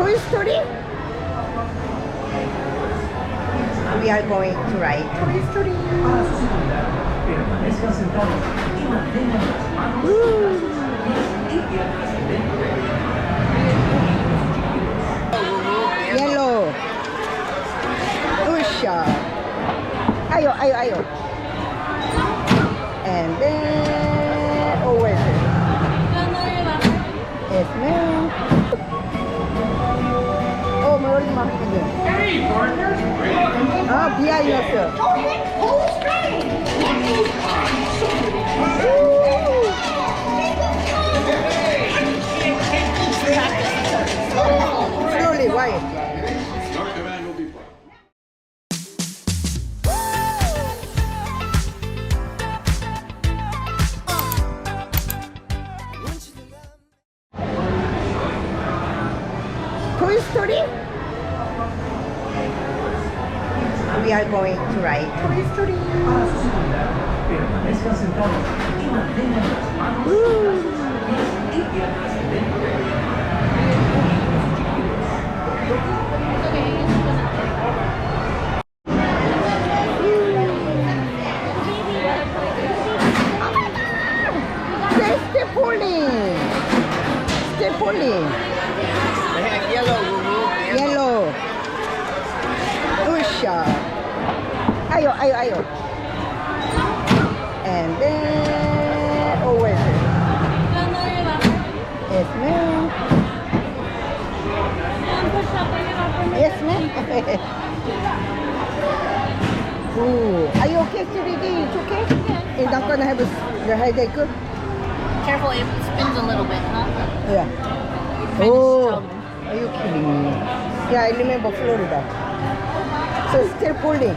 Toy Story? We are going to ride Toy Story. Yellow. Usha. Ayo, ayo, ayo. And then over there. Yes, ma'am. Oh, my God. Hey, partner. Ah, 비하이었어요. Slowly, why? Toy Story? We are going to ride Toy Story. Step pulling. Step pulling. Yellow. Usha. Ayo, ayo, ayo. And then over there. Yes, ma'am. Yes, ma'am. Ooh. Are you okay, Chirigi? It's okay? You're not gonna have your headache? Careful, it spins a little bit, huh? Yeah. Oh, are you kidding me? Yeah, I remember Florida. So still pulling.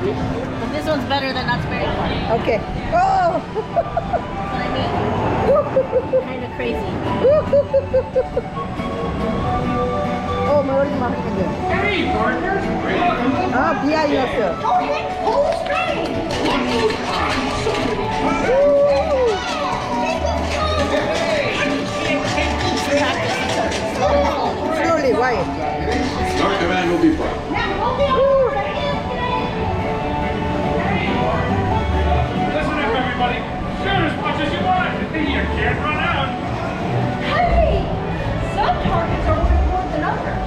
But this one's better than that's very fun. Okay. Oh! What I mean. Kind of crazy. Oh, my God. Hey, partner. Ah, 비하이었어요. Slowly, why? Start command will be brought. Listen up, everybody. Shoot as much as you want. You can't run out. Hey! Some targets are worth more than others.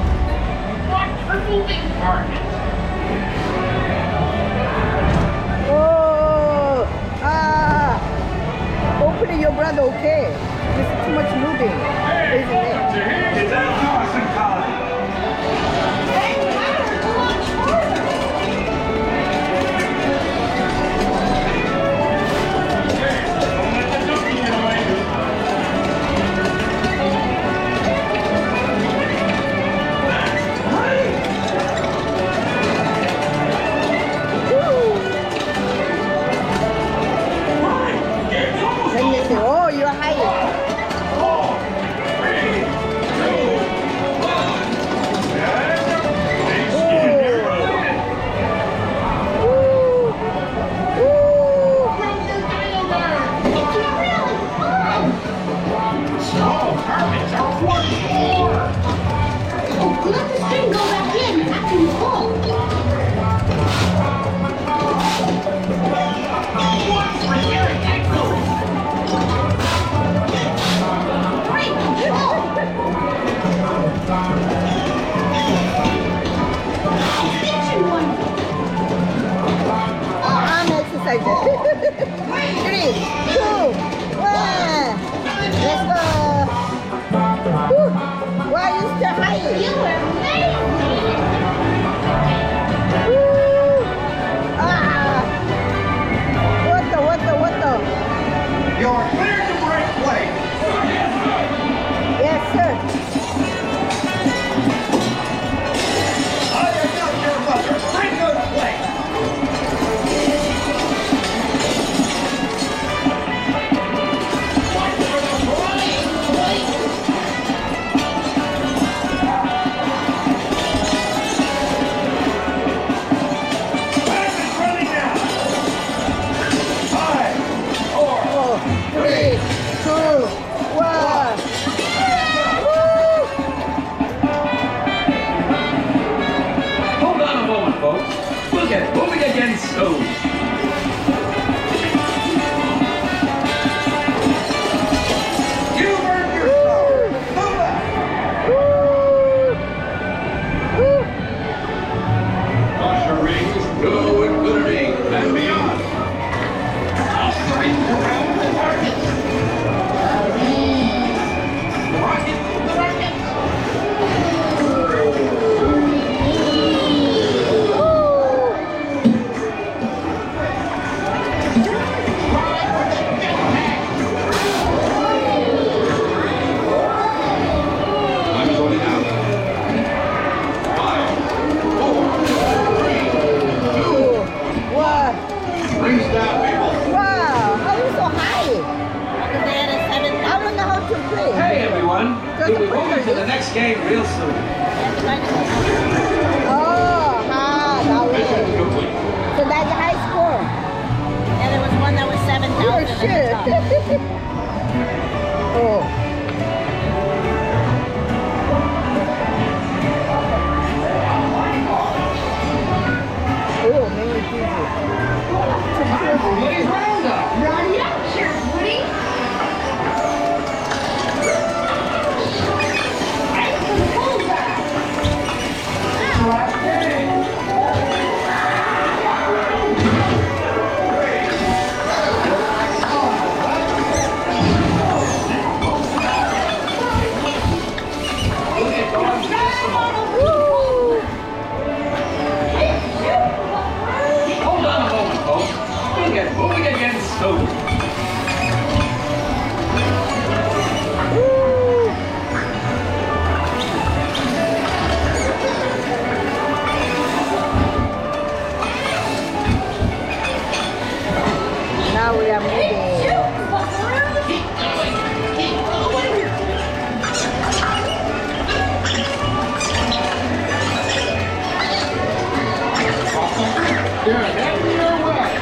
What moving targets? Oh! Ah! Hopefully your brother okay. There's too much moving, isn't it? It's an awesome time. Then you say, oh, you're high. everyone. Just We'll be put moving it to the in. next game real soon. Oh, that way. So that's high score. Yeah, there was one that was 7,000 Oh, at the shit. top. Oh. Oh, many people. Everybody's roundup. Not yet, Sheriff Woody. Hold on a moment, folks. We'll get moving again soon. Now we are moving. You're heading your way.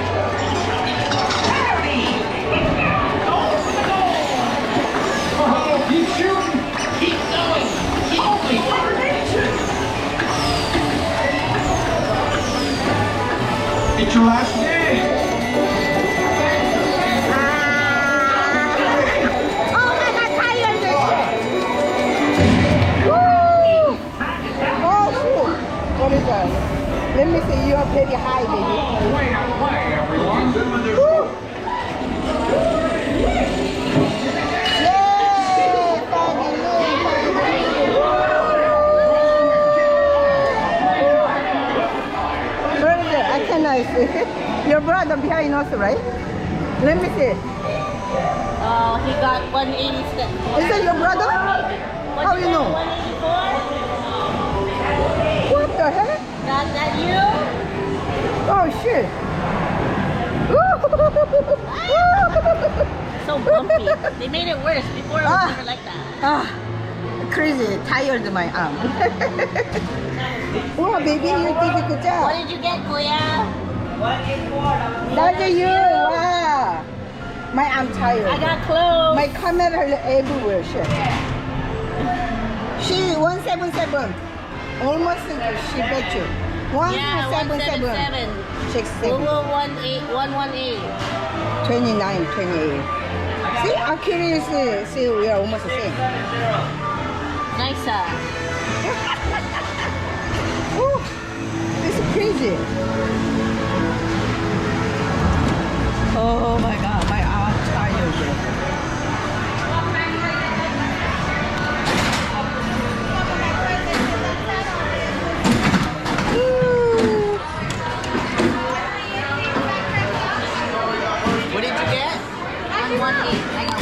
Oh, keep shooting. Keep going. Holy coordination. It's your last game. Oh, my God, tired this shit. Woo! Oh, shoot. What is that? Let me see. You are very high, baby. Oh, way out of way, everyone. Woo! Yay! Where is it? I cannot see. Your brother behind us, right? Let me see. Oh, he got 180 steps. Is that your brother? How you know? 184? What the heck? That you? Oh shit! So bumpy. They made it worse. Before it was never like that. Ah, crazy, tired my arm. Oh baby, you did a good What job. did you get, Kuya? That's you. Wow. My arm tired. I got clothes. My camera everywhere. Shit. She 177. Almost she bet you. Yeah, 177. 177. 67. 118. 29, 28. See, accuracy. See, we are almost the same. Nice. Oh, this is crazy. Oh my God, my arm tired. What did you get? 118. I got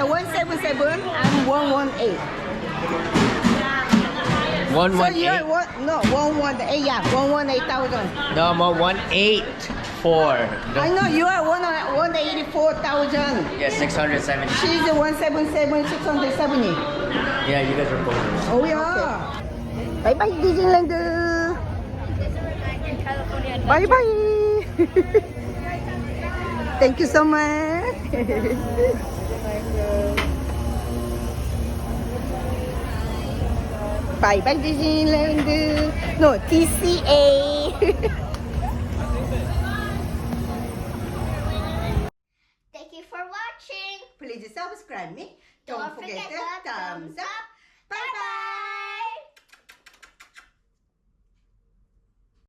177 and 118. 118. So you're what? No, 118. Yeah, 118,000. No, I'm at 184. I know you are 184,000. Yeah, 670. She's 177, 670. Yeah, you guys are both. Oh yeah. Bye bye Disneyland. Bye bye. Thank you so much. Bye bye Disneyland. No, TCA. Thank you for watching. Please subscribe me. Don't forget the thumbs up.